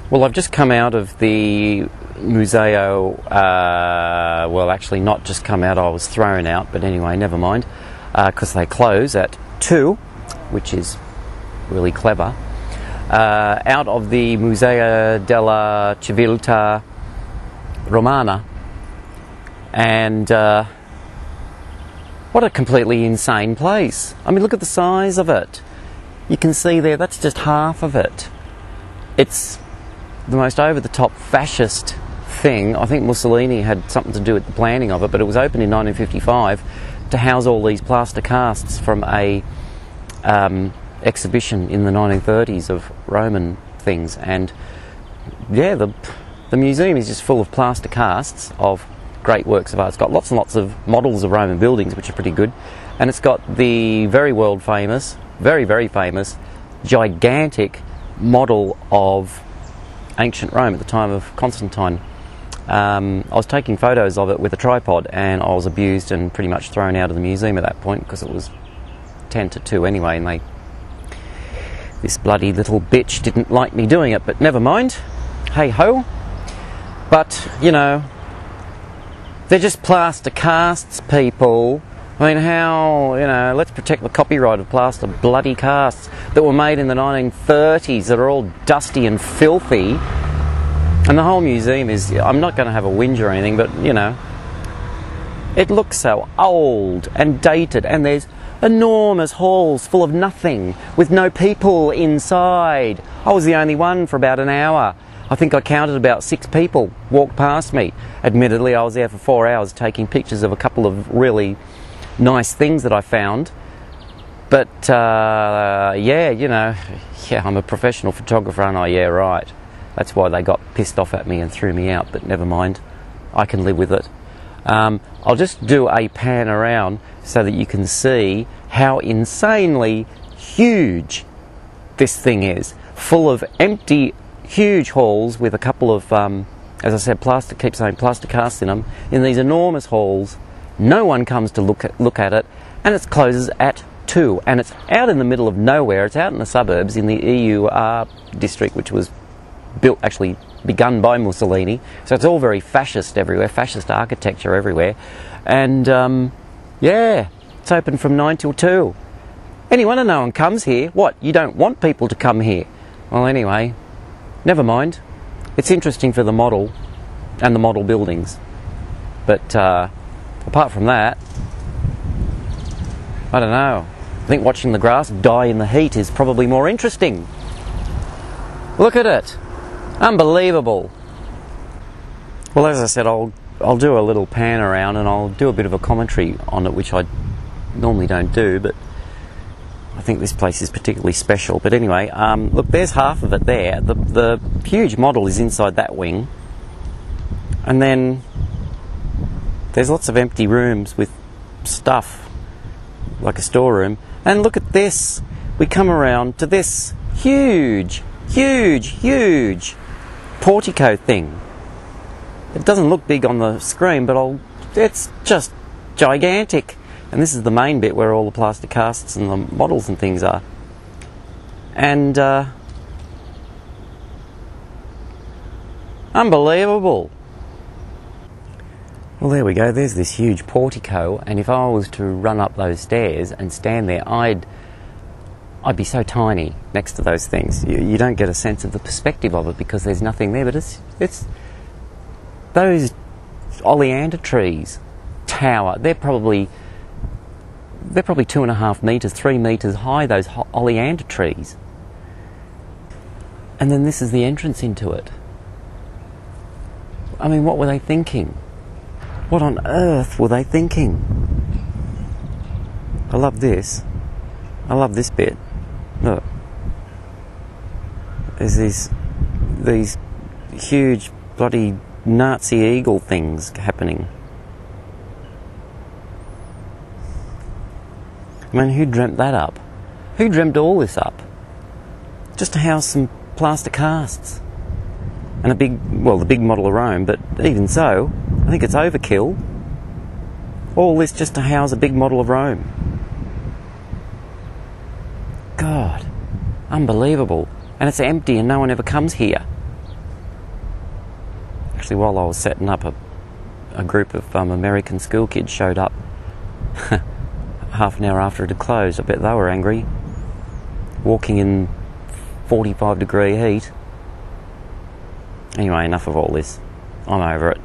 Well, I've just come out of the Museo, well, actually not just come out, I was thrown out, but anyway, never mind, because they close at 2, which is really clever. Out of the Museo della civilta-romana, and what a completely insane place. I mean, look at the size of it. You can see there, that's just half of it. It's the most over-the-top fascist thing. I think Mussolini had something to do with the planning of it, but it was opened in 1955 to house all these plaster casts from a exhibition in the 1930s of Roman things. And yeah, the museum is just full of plaster casts of great works of art. It's got lots and lots of models of Roman buildings, which are pretty good, and it's got the very world famous, very, very famous, gigantic model of ancient Rome at the time of Constantine. I was taking photos of it with a tripod, and I was abused and pretty much thrown out of the museum at that point, because it was 10 to 2 anyway, and this bloody little bitch didn't like me doing it, but never mind. Hey ho. But, you know, they're just plaster casts, people. I mean, how, you know, let's protect the copyright of plaster bloody casts that were made in the 1930s that are all dusty and filthy. And the whole museum is, I'm not going to have a whinge or anything, but, you know, it looks so old and dated, and there's enormous halls full of nothing with no people inside. I was the only one for about an hour. I think I counted about 6 people walk past me. Admittedly, I was there for 4 hours taking pictures of a couple of really nice things that I found. But, yeah, you know, yeah, I'm a professional photographer, aren't I? Yeah, right. That's why they got pissed off at me and threw me out, but never mind. I can live with it. I'll just do a pan around so that you can see how insanely huge this thing is. Full of empty, huge halls with a couple of, as I said, keep saying plaster casts in them, in these enormous halls. No one comes to look at it, and it closes at 2, and it's out in the middle of nowhere. It's out in the suburbs in the E.U.R district, which was actually begun by Mussolini. So it's all very fascist everywhere, fascist architecture everywhere. And yeah, it's open from 9 till 2. Anyone and no one comes here. What, you don't want people to come here? Well, anyway, never mind. It's interesting for the model and the model buildings. But apart from that, I don't know. I think watching the grass die in the heat is probably more interesting. Look at it. Unbelievable. Well, as I said, I'll do a little pan around and I'll do a bit of a commentary on it, which I normally don't do, but I think this place is particularly special. But anyway, look, there's half of it there. The huge model is inside that wing, and then there's lots of empty rooms with stuff, like a storeroom. And look at this. We come around to this huge portico thing. It doesn't look big on the screen, but it's just gigantic. And this is the main bit where all the plaster casts and the models and things are. And unbelievable. Well, there we go. There's this huge portico, and if I was to run up those stairs and stand there, I'd be so tiny next to those things. You don't get a sense of the perspective of it because there's nothing there. But it's those oleander trees tower. They're probably 2.5 meters, 3 meters high. Those oleander trees. And then this is the entrance into it. I mean, what were they thinking? What on earth were they thinking? I love this. I love this bit. Look, there's these huge bloody Nazi eagle things happening. I mean, who dreamt that up? Who dreamt all this up? Just to house some plaster casts and the big model of Rome, but even so, I think it's overkill. All this just to house a big model of Rome. God, unbelievable. And it's empty and no one ever comes here. Actually, while I was setting up, a group of American school kids showed up half an hour after it had closed. I bet they were angry. Walking in 45 degree heat. Anyway, enough of all this. I'm over it.